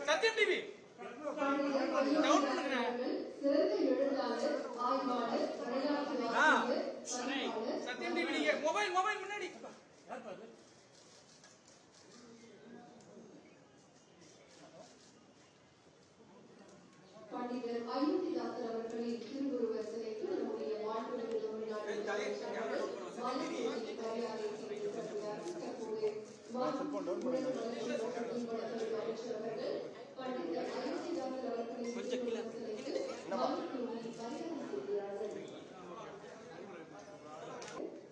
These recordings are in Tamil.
சத்தியம் டிவி சத்தியம் டிவி மொபைல் முன்னாடி பண்டிதர் அயோத்திதாசர் அவர்களின் திருவுருவச் சிலைக்கு நம்முடைய வாழ்வுடைய தமிழ்நாடு பண்டிதர் அயோத்திதாசர் அவர்களின் திருவுருவச் சிலைக்கு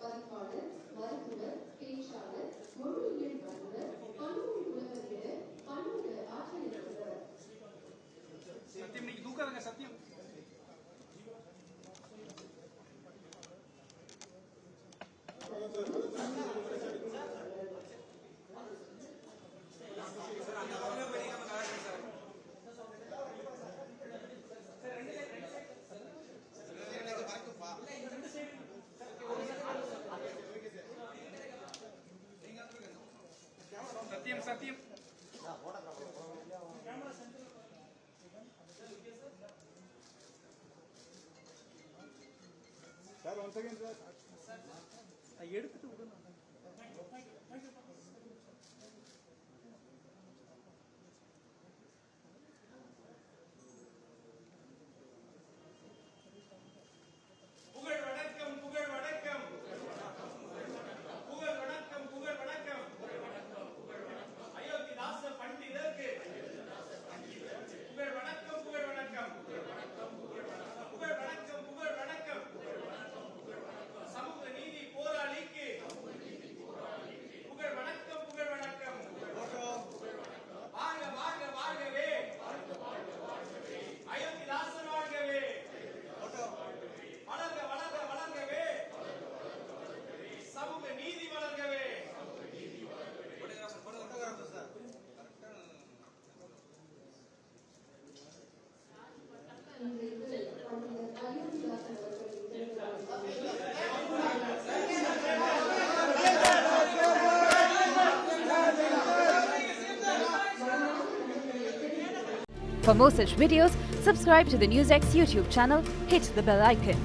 பதிப்பாளர், மருத்துவர், பேச்சாளர், மொழியியல் வல்லுநர், பன்மொழி உலகறிஞர், பன்மொழி ஆசிரியர். சத்தியம் இன்னைக்கு தூக்காதங்க சத்தியம். சத்தியம் சத்தியம் சார் ஒன் செகண்ட் சார் எடுத்துட்டு விடணும். புகழ் வணக்கம் புகழ் வணக்கம் புகழ் வணக்கம் புகழ் வணக்கம் அயோத்திதாச பண்டிதருக்கு புகழ் வணக்கம் புகழ் வணக்கம் புகழ் வணக்கம் புகழ் வணக்கம் சமூக நீதி போராளிக்கு புகழ் வணக்கம் புகழ் வணக்கம் வாழ்க வாழ்க வாழ்கவே அயோத்திதாசன் வாழ்கவே வளர்க வளர்க வளர்கவே சமூக நீதி வளர்கவே. For more such videos, subscribe to the NewsX YouTube channel, hit the bell icon.